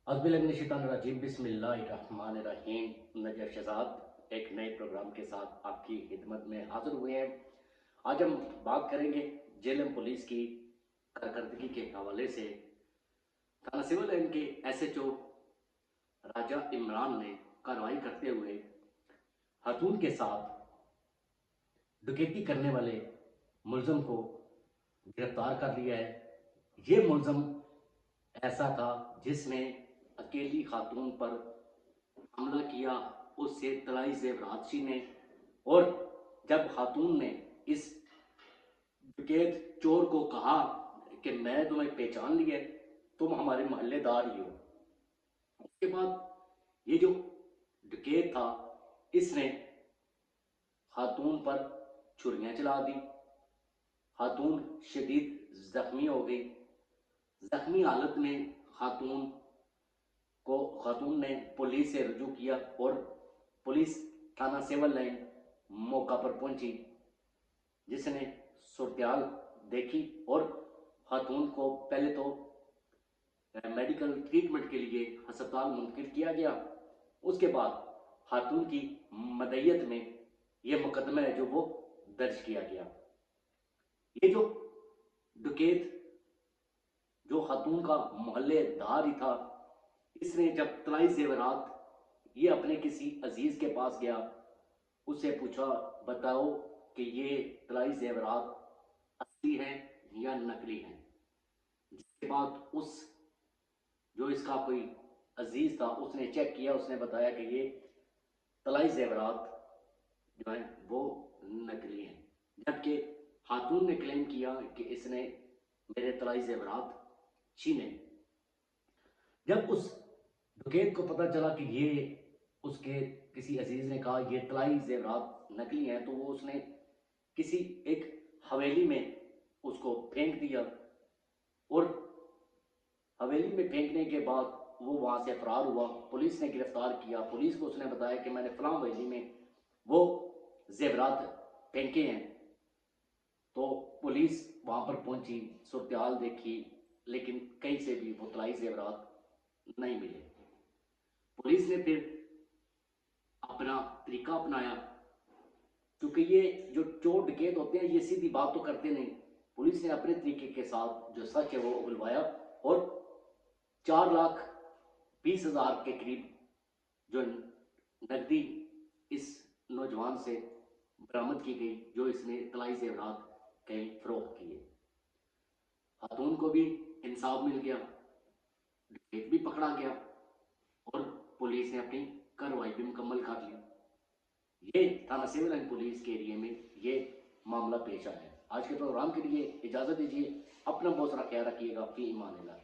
अज़बिल्लाहिमिनश्शैतानिर्रजीम बिस्मिल्लाहिर्रहमानिर्रहीम। नजर शहजाद एक नए प्रोग्राम के साथ आपकी खिदमत में हाजिर हुए हैं। आज हम बात करेंगे जेएलएम पुलिस की कारकर्दगी के हवाले से। थाना सिविल लाइन के एसएचओ राजा इमरान ने कार्रवाई करते हुए खातून के साथ डकैती करने वाले मुलजम को गिरफ्तार कर लिया है। ये मुलजम ऐसा था जिसने अकेली खातून पर हमला किया, उससे तलाई जेवरात छीने, और जब खातून ने इस डकैत चोर को कहा कि मैं तुम्हें पहचान लिया, तुम हमारे मोहल्लेदार ही हो, उसके बाद ये जो डकैत था इसने खातून पर छुरियां चला दी। खातून शदीद जख्मी हो गई। जख्मी हालत में खातून ने पुलिस से रुजू किया और पुलिस थाना सिविल लाइन मौका पर पहुंची, जिसने सूरत-ए-हाल देखी और खातून को पहले तो मेडिकल ट्रीटमेंट के लिए अस्पताल मुंतकिल किया गया। उसके बाद खातून की मदय्यत में यह मुकदमा है जो वो दर्ज किया गया। ये जो डकैत जो खातून का मोहल्लेदार ही था, इसने जब तलाई जेवरात ये अपने किसी अजीज के पास गया, उससे पूछा बताओ कि ये तलाई जेवरात असली हैं या नकली हैं। जिसके बाद उस जो इसका कोई अजीज था उसने चेक किया, उसने बताया कि ये तलाई जेवरात जो है वो नकली हैं, जबकि खातून ने क्लेम किया कि इसने मेरे तलाई जेवरात छीने। जब उस डकैत को पता चला कि ये उसके किसी अजीज ने कहा ये तलाई जेवरात नकली हैं, तो वो उसने किसी एक हवेली में उसको फेंक दिया, और हवेली में फेंकने के बाद वो वहां से फरार हुआ। पुलिस ने गिरफ्तार किया। पुलिस को उसने बताया कि मैंने फलां हवेली में वो जेवरात फेंके हैं। तो पुलिस वहां पर पहुंची, सूरत-ए-हाल देखी, लेकिन कहीं से भी वो तलाई जेवरात नहीं मिले। पुलिस ने फिर अपना तरीका अपनाया, क्योंकि ये जो चोर डकैत होते हैं ये सीधी बात तो करते नहीं। पुलिस ने अपने तरीके के साथ जो सच है वो उगलवाया, और 4,20,000 के करीब जो नकदी इस नौजवान से बरामद की गई, जो इसने तलाई जेवरात कहीं फरोख्त किए। खातून को भी इंसाफ मिल गया, डकैत भी पकड़ा गया, और पुलिस ने अपनी कार्रवाई भी मुकम्मल कर ली। ये थाना सिविल लाइन पुलिस के एरिया में ये मामला पेश आया है। आज के प्रोग्राम के लिए इजाजत दीजिए। अपना बहुत सारा ख्याल रखिएगा। फी ईमान अल्लाह।